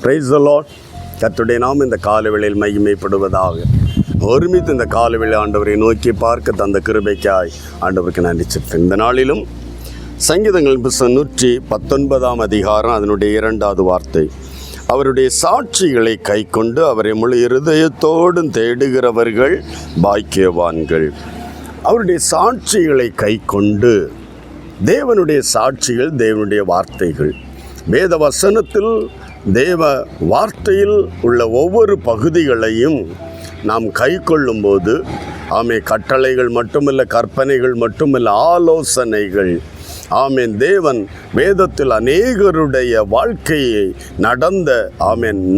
Praise the Lord. கர்த்தருடைய நாமம் இந்த காலவேளையில் மகிமைப்படுவதாக. ஒருமித்து இந்த காலவேளை ஆண்டவரை நோக்கி பார்க்க தந்த கிருபைக்காய் ஆண்டவருக்கு நன்றி செலுத்துகிறேன். இந்த நாளிலும் சங்கீதங்கள் புத்தகம் 119 அதிகாரம் அதனுடைய 2வது வார்த்தை, அவருடைய சாட்சிகளை கை கொண்டு அவரை முழு இருதயத்தோடும் தேடுகிறவர்கள் பாக்கியவான்கள். அவருடைய சாட்சிகளை கை கொண்டு, தேவனுடைய சாட்சிகள் தேவனுடைய வார்த்தைகள், வேத வசனத்தில் தேவ வார்த்தையில் உள்ள ஒவ்வொரு பகுதிகளையும் நாம் கை கொள்ளும்போது கட்டளைகள் மட்டுமல்ல, கற்பனைகள் மட்டுமல்ல, ஆலோசனைகள். தேவன் வேதத்தில் அநேகருடைய வாழ்க்கையை நடந்த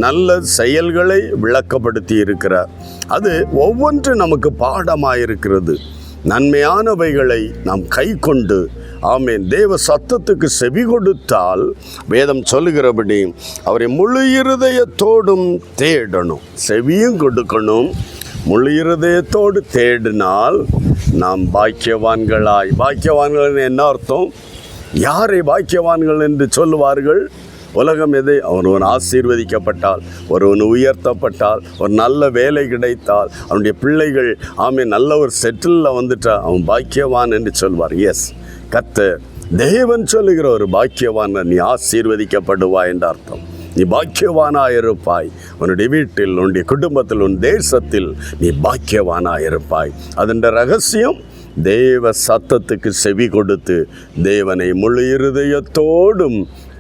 நல்ல செயல்களை விளக்கப்படுத்தி இருக்கிறார். அது ஒவ்வொன்று நமக்கு பாடமாயிருக்கிறது. நன்மையானவைகளை நாம் கை கொண்டு தேவ சத்தத்துக்கு செவி கொடுத்தால், வேதம் சொல்லுகிறபடி அவரை முழு இருதயத்தோடும் தேடணும், செவியும் கொடுக்கணும். முழு இருதயத்தோடு தேடினால் நாம் பாக்கியவான்கள் என்ன அர்த்தம்? யாரை பாக்கியவான்கள் என்று சொல்லுவார்கள்? உலகம் எதை? ஒருவன் ஆசீர்வதிக்கப்பட்டால், ஒருவன் உயர்த்தப்பட்டால், ஒரு நல்ல வேலை கிடைத்தால், அவனுடைய பிள்ளைகள் நல்ல ஒரு செட்டிலில் வந்துட்டால் அவன் பாக்கியவான் என்று சொல்வார். எஸ், கர்த்தர் தேவன் சொல்லுகிற ஒரு பாக்கியவான், நீ ஆசீர்வதிக்கப்படுவாய் என்ற அர்த்தம். நீ பாக்கியவானாயிருப்பாய். உன்னுடைய வீட்டில், உன்னுடைய குடும்பத்தில், உன் தேசத்தில் நீ பாக்கியவானாயிருப்பாய். அதன் ரகசியம் தேவ சத்தத்துக்கு செவி கொடுத்து தேவனை முழு இருதயத்தோடும்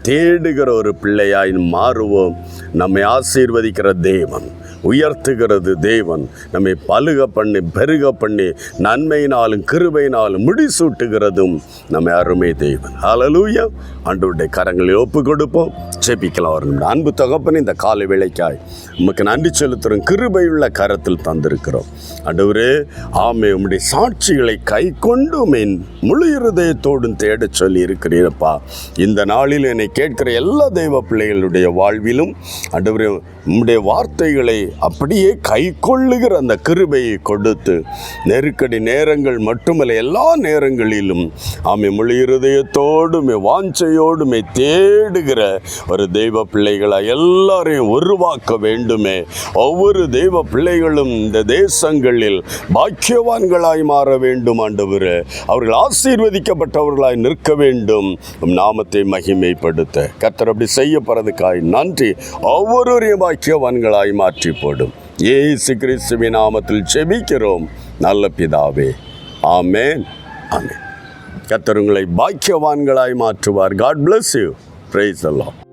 தேடுகிற ஒரு பிள்ளையாய் மாறுவோம். நம்மை ஆசீர்வதிக்கிற தேவன், உயர்த்துகிறது தேவன், நம்மை பலுக பண்ணி பெருக பண்ணி நன்மையினாலும் கிருபையினாலும் முடிசூட்டுகிறதும் நம்மை அருமை தேவன். ஹல்லேலூயா. ஆண்டவருடைய கரங்களில் ஒப்பு கொடுப்போம், ஜெபிக்கலாம். அன்பு தகப்பனே, இந்த காலை வேளைக்காய் உமக்கு நன்றி செலுத்துகிறோம். கிருபையுள்ள கரத்தில் தந்திருக்கிறோம் ஆண்டவரே. உம்முடைய சாட்சிகளை கை கொண்டு முழு இருதயத்தோடும் தேடச் சொல்லி இருக்கிறீரப்பா. இந்த நாளில் என்னை கேட்கிற எல்லா தெய்வ பிள்ளைகளுடைய வாழ்விலும் ஆண்டவரே, உம்முடைய வார்த்தைகளை அப்படியே கை கொள்ளுகிற அந்த கிருபையை கொடுத்து, நெருக்கடி நேரங்கள் மட்டுமல்ல, எல்லா நேரங்களிலும் முழு இருதயத்தோடும் வாஞ்சையோடுமே தேடுகிற ஒரு தெய்வ பிள்ளைகளை எல்லாரையும் உருவாக்க வேண்டுமே. ஒவ்வொரு தெய்வ பிள்ளைகளும் இந்த தேசங்களில் பாக்கியவான்களாய் மாற வேண்டும் ஆண்டவரே. அவர்கள் ஆசீர்வதிக்கப்பட்டவர்களாய் நிற்க வேண்டும். நாமத்தை மகிமைப்படுத்த கர்த்தர் அப்படி செய்யப்படுறதுக்காய் நன்றி. ஒவ்வொருவரையும் பாக்கியவான்களாய் மாற்றி போடும். இயேசு கிறிஸ்துவின் நாமத்தில் ஜெபிக்கிறோம் நல்ல பிதாவே. ஆமென், ஆமென். கர்த்தர் உங்களை பாக்கியவான்களாய் மாற்றுவார். God bless you. Praise the Lord.